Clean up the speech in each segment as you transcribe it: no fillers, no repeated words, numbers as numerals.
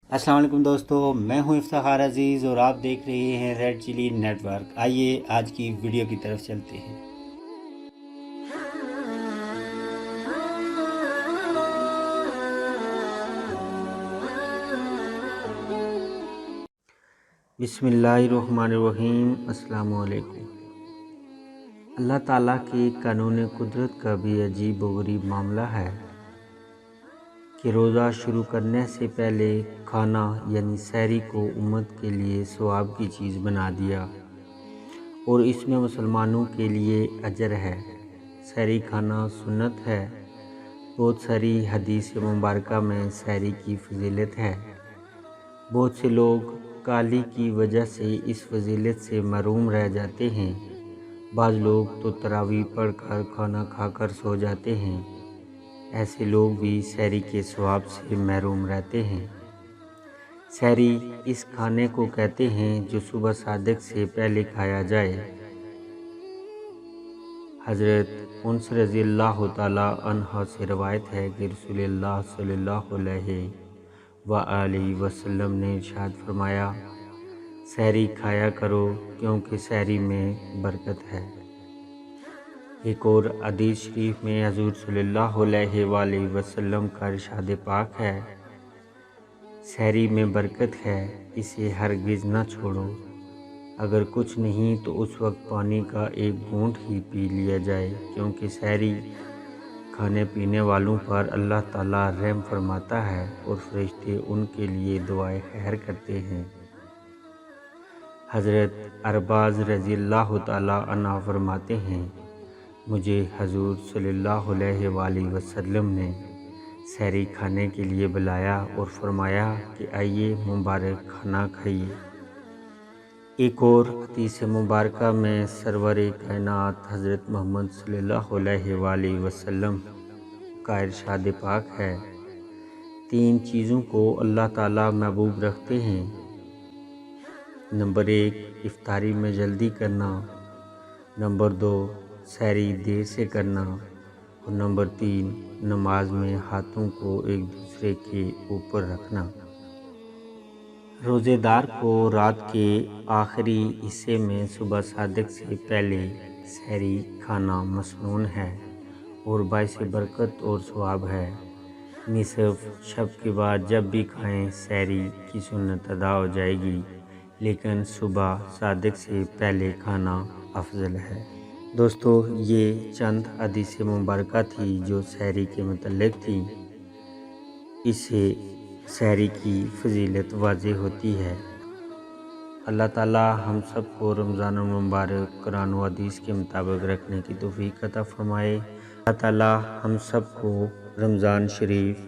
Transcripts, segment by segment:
अस्सलाम वालेकुम दोस्तों, मैं हूं इफ्तिखार अजीज़ और आप देख रहे हैं रेड चिली नेटवर्क। आइए आज की वीडियो की तरफ चलते हैं। बिस्मिल्लाहिर्रहमानिर्रहीम। अस्सलाम वालेकुम। अल्लाह ताला के कानून कुदरत का भी अजीब व गरीब मामला है कि रोज़ा शुरू करने से पहले खाना यानी सहरी को उम्मत के लिए सवाब की चीज़ बना दिया और इसमें मुसलमानों के लिए अजर है। सहरी खाना सुन्नत है। बहुत सारी हदीस मुबारका में सहरी की फजीलत है। बहुत से लोग काली की वजह से इस फजीलत से महरूम रह जाते हैं। बाज़ लोग तो तरावी पढ़कर खाना खाकर सो जाते हैं। ऐसे लोग भी सहरी के सवाब से महरूम रहते हैं। सहरी इस खाने को कहते हैं जो सुबह सादिक से पहले खाया जाए। हज़रत उन्स रज़ियल्लाहु ताला अन्हा से रवायत है कि रसूलुल्लाह सल्लल्लाहु अलैहि वसल्लम ने इरशाद फरमाया, सहरी खाया करो क्योंकि सहरी में बरकत है। एक और हदीस शरीफ में हज़ूर सल्लल्लाहु अलैहि वसल्लम का इरशाद पाक है, सहरी में बरकत है, इसे हरगिज़ न छोड़ो। अगर कुछ नहीं तो उस वक्त पानी का एक घूंट ही पी लिया जाए, क्योंकि सहरी खाने पीने वालों पर अल्लाह ताला रहम फरमाता है और फरिश्ते उनके लिए दुआए खैर करते हैं। हज़रत अरबाज़ रज़ियल्लाहु ताला अन्हा फरमाते हैं, मुझे हजूर सल्लल्लाहु अलैहि वसल्लम ने सहरी खाने के लिए बुलाया और फरमाया कि आइए मुबारक खाना खाइए। एक और हदीस मुबारका में सरवर कायनात हज़रत मोहम्मद सल्लल्लाहु अलैहि वसल्लम का इरशाद पाक है, तीन चीज़ों को अल्लाह ताला महबूब रखते हैं। नंबर 1 इफ्तारी में जल्दी करना, नंबर 2 सहरी देर से करना और नंबर 3 नमाज में हाथों को एक दूसरे के ऊपर रखना। रोज़ेदार को रात के आखिरी हिस्से में सुबह सादिक से पहले सहरी खाना मसनून है और बाइस बरकत और सवाब है। निसफ शब के बाद जब भी खाएं सहरी की सुन्नत अदा हो जाएगी, लेकिन सुबह सादिक से पहले खाना अफजल है। दोस्तों, ये चंद हदीस मुबारका थी जो सहरी के मतलब थी। इससे सहरी की फजीलत वाज़ेह होती है। अल्लाह ताला हम सब को रमज़ान मुबारक कुरान व हदीस के मुताबिक रखने की तौफीक अता फरमाए। अल्लाह ताला हम सब को रमज़ान शरीफ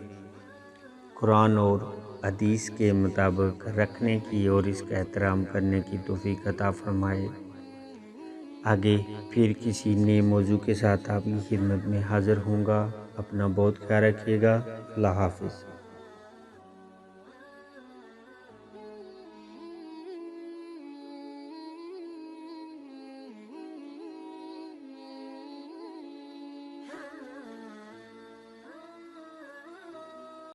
कुरान और हदीस के मुताबिक रखने की और इसका एहतराम करने की तौफीक अता फरमाए। आगे फिर किसी नए मौजू के साथ आपकी खिदमत में हाज़िर होऊंगा। अपना बहुत ख्याल रखिएगा। अल्लाह हाफ़िज़।